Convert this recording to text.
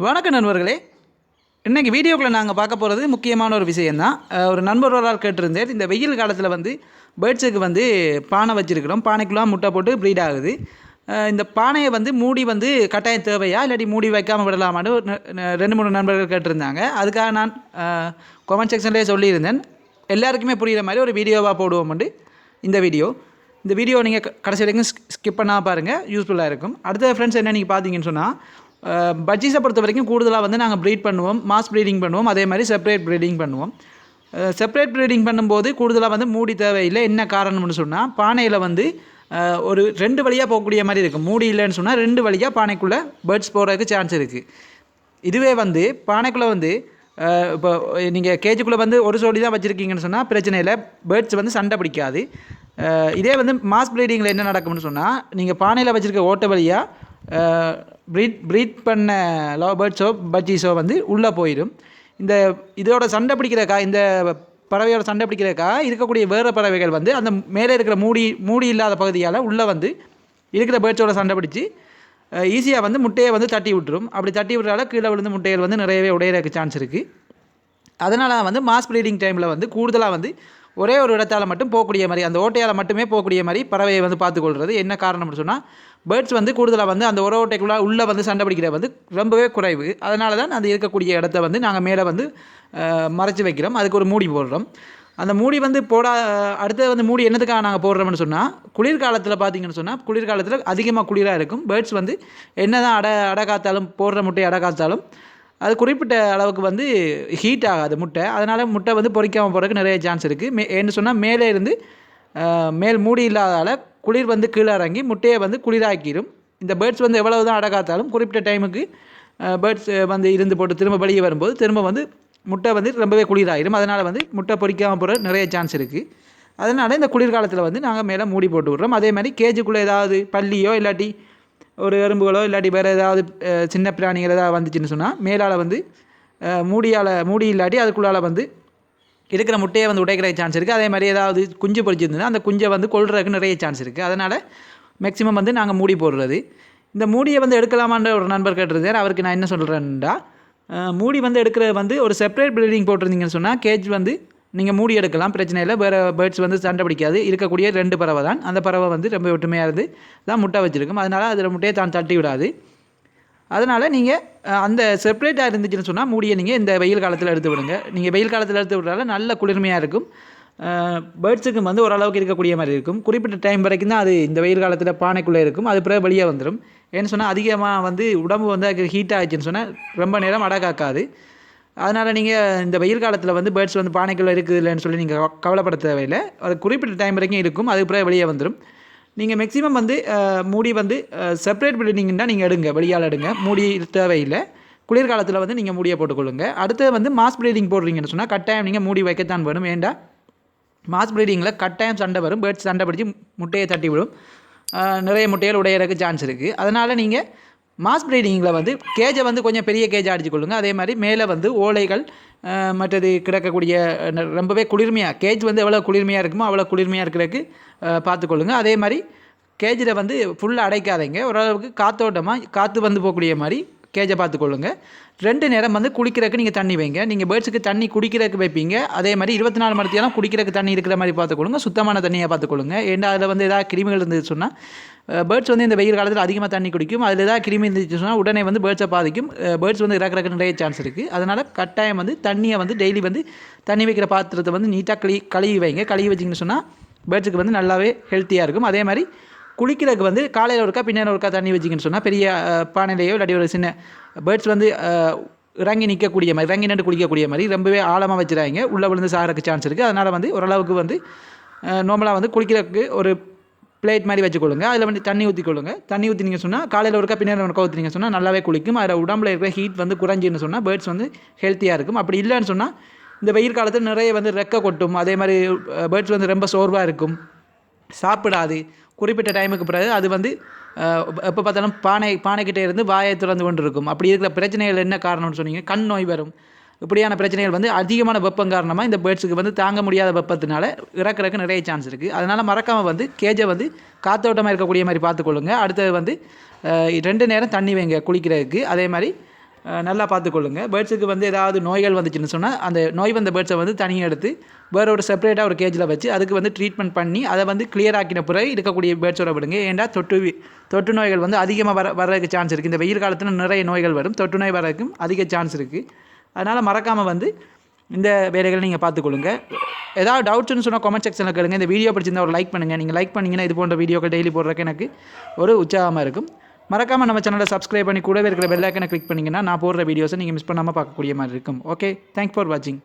வணக்கம் நண்பர்களே. இன்றைக்கி வீடியோக்குள்ளே நாங்கள் பார்க்க போகிறது முக்கியமான ஒரு விஷயந்தான். ஒரு நண்பர் ஒரு ஆள் கேட்டிருந்தார், இந்த வெயில் காலத்தில் வந்து பேர்ட்ஸுக்கு வந்து பானை வச்சுருக்கிறோம், பானைக்குள்ளே முட்டை போட்டு ப்ரீட் ஆகுது. இந்த பானையை வந்து மூடி வந்து கட்டாயம் தேவையா, இல்லாட்டி மூடி வைக்காமல் விடலாமான்னு ரெண்டு மூணு நண்பர்கள் கேட்டிருந்தாங்க. அதுக்காக நான் கமெண்ட் செக்ஷன்லேயே சொல்லியிருந்தேன், எல்லாருக்குமே புரிகிற மாதிரி ஒரு வீடியோவாக போடுவோம்ண்டு இந்த வீடியோ நீங்கள் கடைசி வரைக்கும் ஸ்கிப் பண்ணால் பாருங்கள், யூஸ்ஃபுல்லாக இருக்கும். அடுத்த ஃப்ரெண்ட்ஸ் என்ன நீங்கள் பார்த்தீங்கன்னு சொன்னால், பஜ்ஜீஸை பொறுத்த வரைக்கும் கூடுதலாக வந்து நாங்கள் ப்ரீட் பண்ணுவோம், மாஸ் ப்ரீடிங் பண்ணுவோம், அதே மாதிரி செப்பரேட் ப்ரீடிங் பண்ணுவோம். செப்பரேட் ப்ரீடிங் பண்ணும்போது கூடுதலாக வந்து மூடி தேவையில்லை. என்ன காரணம்னு சொன்னால், பானையில் வந்து ஒரு 2 வழியாக போகக்கூடிய மாதிரி இருக்கும். மூடி இல்லைன்னு சொன்னால் 2 வழியாக பானைக்குள்ளே பேர்ட்ஸ் போகிறதுக்கு சான்ஸ் இருக்குது. இதுவே வந்து பானைக்குள்ளே வந்து இப்போ நீங்கள் கேஜுக்குள்ளே வந்து ஒரு சோடி தான் வச்சுருக்கீங்கன்னு சொன்னால் பிரச்சனை இல்லை, பேர்ட்ஸ் வந்து சண்டை பிடிக்காது. இதே வந்து மாஸ் ப்ரீடிங்கில் என்ன நடக்கும்னு சொன்னால், நீங்கள் பானையில் வச்சுருக்க ஓட்ட வழியாக ப்ரீட் பண்ண லவ் பேர்ட்ஸோ பஜ்ஜீஸோ வந்து உள்ளே போயிடும். இதோட சண்டை பிடிக்கிறக்கா, இந்த பறவையோட சண்டை பிடிக்கிறக்கா இருக்கக்கூடிய வேறு பறவைகள் வந்து அந்த மேலே இருக்கிற மூடி இல்லாத பகுதியால் உள்ளே வந்து இருக்கிற பேர்ட்ஸோட சண்டை பிடிச்சி ஈஸியாக வந்து முட்டையை வந்து தட்டி விட்டுரும். அப்படி தட்டி விட்றால கீழே விழுந்து முட்டைகள் வந்து நிறையவே உடையிறதுக்கு சான்ஸ் இருக்குது. அதனால் வந்து மாஸ் ப்ரீடிங் டைமில் வந்து கூடுதலாக வந்து ஒரே ஒரு இடத்தால் மட்டும் போகக்கூடிய மாதிரி, அந்த ஓட்டையால் மட்டுமே போகக்கூடிய மாதிரி பறவையை வந்து பார்த்துக்கொள்கிறது. என்ன காரணம்னு சொன்னால், பேர்ட்ஸ் வந்து கூடுதலாக வந்து அந்த ஒரு ஓட்டைக்குள்ளே உள்ளே வந்து சண்டை பிடிக்கிறது வந்து ரொம்பவே குறைவு. அதனால தான் அந்த இருக்கக்கூடிய இடத்த வந்து நாங்கள் மேலே வந்து மறைச்சி வைக்கிறோம், அதுக்கு ஒரு மூடி போடுறோம். அந்த மூடி வந்து அடுத்த வந்து மூடி என்னதுக்காக நாங்கள் போடுறோம்னு சொன்னால், குளிர்காலத்தில் பார்த்தீங்கன்னு சொன்னால், குளிர்காலத்தில் அதிகமாக குளிராக இருக்கும். பேர்ட்ஸ் வந்து என்ன தான் அடை காத்தாலும், போடுற முட்டையை அடை காத்தாலும் அது குறிப்பிட்ட அளவுக்கு வந்து ஹீட் ஆகாது முட்டை. அதனால் முட்டை வந்து பொறிக்காமல் போகிறதுக்கு நிறைய சான்ஸ் இருக்குது. ஏன்னு சொன்னால், மேலே இருந்து மேல் மூடி இல்லாதால் குளிர் வந்து கீழே இறங்கி முட்டையை வந்து குளிராக்கிடும். இந்த பேர்ட்ஸ் வந்து எவ்வளவு தான் அடை காத்தாலும் குறிப்பிட்ட டைமுக்கு பேர்ட்ஸ் வந்து இருந்து போட்டு திரும்ப வெளியே வரும்போது திரும்ப வந்து முட்டை வந்து ரொம்பவே குளிராகிடும். அதனால் வந்து முட்டை பொறிக்காமல் போகிற நிறைய சான்ஸ் இருக்குது. அதனால் இந்த குளிர்காலத்தில் வந்து நாங்கள் மேலே மூடி போட்டு விட்றோம். அதே மாதிரி கேஜுக்குள்ளே ஏதாவது பல்லியோ இல்லாட்டி ஒரு எறும்புகளோ இல்லாட்டி வேறு ஏதாவது சின்ன பிராணிகள் ஏதாவது வந்துச்சுன்னு சொன்னால், மேலால் வந்து மூடி இல்லாட்டி அதுக்குள்ளால் வந்து இருக்கிற முட்டையை வந்து உடைக்கிற சான்ஸ் இருக்குது. அதே மாதிரி ஏதாவது குஞ்சு பொறிச்சிருந்ததுன்னா அந்த குஞ்சை வந்து கொள்றதுக்கு நிறைய சான்ஸ் இருக்குது. அதனால் மேக்ஸிமம் வந்து நாங்கள் மூடி போடுறது. இந்த மூடியை வந்து எடுக்கலாமான்ற ஒரு நண்பர் கேட்டிருந்தார். அவருக்கு நான் என்ன சொல்கிறேன்டா, மூடி வந்து எடுக்கிறது வந்து ஒரு செப்பரேட் ப்ரீடிங் போட்டிருந்தீங்கன்னு சொன்னால் கேஜ் வந்து நீங்கள் மூடி எடுக்கலாம், பிரச்சனை இல்லை. வேறு பேர்ட்ஸ் வந்து சண்டை பிடிக்காது. இருக்கக்கூடிய 2 பறவை தான். அந்த பறவை வந்து ரொம்ப ஒற்றுமையாக இருந்து தான் முட்டை வச்சுருக்கும். அதனால் அதில் முட்டையை தான் தட்டி விடாது. அதனால் நீங்கள் அந்த செப்பரேட்டாக இருந்துச்சுன்னு சொன்னால் மூடியை நீங்கள் இந்த வெயில் காலத்தில் எடுத்து விடுங்க. நீங்கள் வெயில் காலத்தில் எடுத்து விடுறதால நல்ல குளிர்மையாக இருக்கும். பேர்ட்ஸுக்கு வந்து ஓரளவுக்கு இருக்கக்கூடிய மாதிரி இருக்கும். குறிப்பிட்ட டைம் வரைக்கும் தான் அது இந்த வெயில் காலத்தில் பானைக்குள்ளே இருக்கும். அது பிறகு வெளியே வந்துடும். ஏன்னு சொன்னால், அதிகமாக வந்து உடம்பு வந்து அது ஹீட் ஆகிடுச்சுன்னு சொன்னால் ரொம்ப நேரம் அடை காக்காது. அதனால் நீங்கள் இந்த வெயில் காலத்தில் வந்து பேர்ட்ஸ் வந்து பானைக்குள்ளே இருக்குது இல்லைன்னு சொல்லி நீங்கள் கவலைப்பட தேவையில்லை. அது குறிப்பிட்ட டைம் வரைக்கும் இருக்கும், அதுக்கு பிறகு வெளியே வந்துடும். நீங்கள் மேக்ஸிமம் வந்து மூடி வந்து செப்பரேட் ப்ரீடிங்னா நீங்கள் எடுங்க, வெளியால் எடுங்க, மூடி தேவையில்லை. குளிர்காலத்தில் வந்து நீங்கள் மூடியை போட்டுக்கொள்ளுங்க. அடுத்து வந்து மாஸ் ப்ரீடிங் போடுறீங்கன்னு சொன்னால் கட்டாயம் நீங்கள் மூடி வைக்கத்தான் வேணும். ஏண்டா, மாஸ் ப்ரீடிங்கில் கட்டாயம் சண்டை வரும். பேர்ட்ஸ் சண்டை பிடிச்சி முட்டையை தட்டி விடும், நிறைய முட்டைகள் உடையிறதுக்கு சான்ஸ் இருக்குது. அதனால் நீங்கள் மாஸ் ப்ரீடிங்கில் வந்து கேஜை வந்து கொஞ்சம் பெரிய கேஜாக அடிச்சுக்கொள்ளுங்க. அதே மாதிரி மேலே வந்து ஓலைகள் மற்றது கிடக்கக்கூடிய ரொம்பவே குளிர்மையாக, கேஜ் வந்து எவ்வளோ குளிர்மையாக இருக்குமோ அவ்வளோ குளிர்மையாக இருக்கிறதுக்கு பார்த்துக்கொள்ளுங்க. அதே மாதிரி கேஜில் வந்து ஃபுல்லாக அடைக்காதீங்க, ஓரளவுக்கு காற்று வந்து போகக்கூடிய மாதிரி கேஜை பார்த்துக்கொள்ளுங்க. 2 நேரம் வந்து குளிக்கிறதுக்கு நீங்கள் தண்ணி வைங்க. நீங்கள் பேர்ட்ஸுக்கு தண்ணி குடிக்கிறதுக்கு வைப்பீங்க, அதே மாதிரி 24 மணி நேரம் குடிக்கிறதுக்கு தண்ணி இருக்கிற மாதிரி பார்த்துக்கொள்ளுங்க. சுத்தமான தண்ணியாக பார்த்துக்கொள்ளுங்க. ஏன்னா அதில் வந்து ஏதாவது கிருமிகள் இருந்துச்சு சொன்னால், பேர்ட்ஸ் வந்து இந்த வெயில் காலத்தில் அதிகமாக தண்ணி குடிக்கும். அதில் ஏதாவது கிருமி இருந்துச்சு சொன்னால் உடனே வந்து பேர்ட்ஸை பாதிக்கும். பேர்ட்ஸ் வந்து இறக்குறதுக்கு நிறைய சான்ஸ் இருக்குது. அதனால் கட்டாயம் வந்து தண்ணியை வந்து டெய்லி வந்து தண்ணி வைக்கிற பாத்திரத்தை வந்து நீட்டாக கழுவி வைங்க. கழுவி வச்சிங்கன்னு சொன்னால் பேர்ட்ஸுக்கு வந்து நல்லாவே ஹெல்த்தியாக இருக்கும். அதே மாதிரி குளிக்கிறதுக்கு வந்து காலையில் ஒருக்கா பின்னாடி ஒருக்கா தண்ணி வச்சிங்கன்னு சொன்னால் பெரிய பானையிலையோ இல்லாட்டி ஒரு சின்ன பேர்ட்ஸ் வந்து இறங்கி நிற்கக்கூடிய மாதிரி, இறங்கி நின்று குளிக்கக்கூடிய மாதிரி ரொம்பவே ஆழமாக வச்சுறாங்க, உள்ளே விழுந்து சாகிறதுக்கு சான்ஸ் இருக்குது. அதனால் வந்து ஓரளவுக்கு வந்து நார்மலாக வந்து குளிக்கிறதுக்கு ஒரு பிளேட் மாதிரி வச்சுக்கொள்ளுங்க. அதில் வந்து தண்ணி ஊற்றிக்கொள்ளுங்க. தண்ணி ஊற்றினீங்க சொன்னால் காலையில் ஒருக்கா பின்னாடி ஒருக்கா ஊற்றினீங்க சொன்னால் நல்லாவே குளிக்கும். அதில் உடம்புல இருக்கிற ஹீட் வந்து குறைஞ்சின்னு சொன்னால் பேர்ட்ஸ் வந்து ஹெல்த்தியாக இருக்கும். அப்படி இல்லைன்னு சொன்னால் இந்த வெயில் காலத்தில் நிறைய வந்து ரெக்கை கொட்டும். அதே மாதிரி பேர்ட்ஸ் வந்து ரொம்ப சோர்வாக இருக்கும், சாப்பிடாது. குறிப்பிட்ட டைமுக்கு பிறகு அது வந்து எப்போ பார்த்தாலும் பானைக்கிட்டே இருந்து வாயை திறந்து கொண்டு இருக்கும். அப்படி இருக்கிற பிரச்சனைகள் என்ன காரணம்னு சொன்னீங்க, கண் நோய் வரும். இப்படியான பிரச்சனைகள் வந்து அதிகமான வெப்பம் காரணமாக இந்த பேர்ட்ஸுக்கு வந்து தாங்க முடியாத வெப்பத்தினால இறக்குறதுக்கு நிறைய சான்ஸ் இருக்குது. அதனால் மறக்காமல் வந்து கேஜை வந்து காத்தோட்டமாக இருக்கக்கூடிய மாதிரி பார்த்துக்கொள்ளுங்க. அடுத்தது வந்து 2 நேரம் தண்ணி வைங்க குளிக்கிறதுக்கு. அதே மாதிரி நல்லா பார்த்துக்கொள்ளுங்க. பேர்ட்ஸுக்கு வந்து ஏதாவது நோய்கள் வந்துச்சுன்னு சொன்னால் அந்த நோய் வந்த பேர்ட்ஸை வந்து தனியாக எடுத்து வேற ஒரு செப்பரேட்டாக ஒரு கேஜில் வச்சு அதுக்கு வந்து ட்ரீட்மெண்ட் பண்ணி அதை வந்து கிளியர் ஆக்கின பிறகு இருக்கக்கூடிய பேர்ட்ஸோட விடுங்க. ஏன்டா தொற்று நோய்கள் வந்து அதிகமாக வர்றதுக்கு சான்ஸ் இருக்குது. இந்த வெயில் காலத்தில் நிறைய நோய்கள் வரும், தொற்று நோய் வர்றதுக்கும் அதிக சான்ஸ் இருக்குது. அதனால் மறக்காமல் வந்து இந்த வேலைகளை நீங்கள் பார்த்துக்கொள்ளுங்க. ஏதாவது டவுட்ஸ்னு சொன்னால் கமெண்ட் செக்ஷனில் கேளுங்க. இந்த வீடியோ பிடிச்சிருந்தா ஒரு லைக் பண்ணுங்கள். நீங்கள் லைக் பண்ணிங்கன்னா இது போன்ற வீடியோக்கள் டெய்லி போடுறதுக்கு எனக்கு ஒரு உற்சாகமாக இருக்கும். மறக்காமல் நம்ம சேனலை சப்ஸ்கிரைப் பண்ணி கூடவே இருக்கிற பெல் ஐக்கனை கிளிக் பண்ணிங்கன்னா நான் போடுற வீடியோஸை நீங்கள் மிஸ் பண்ணாமல் பார்க்கக்கூடிய மாதிரி இருக்கும். ஓகே, தேங்க்ஸ் ஃபார் வாட்சிங்.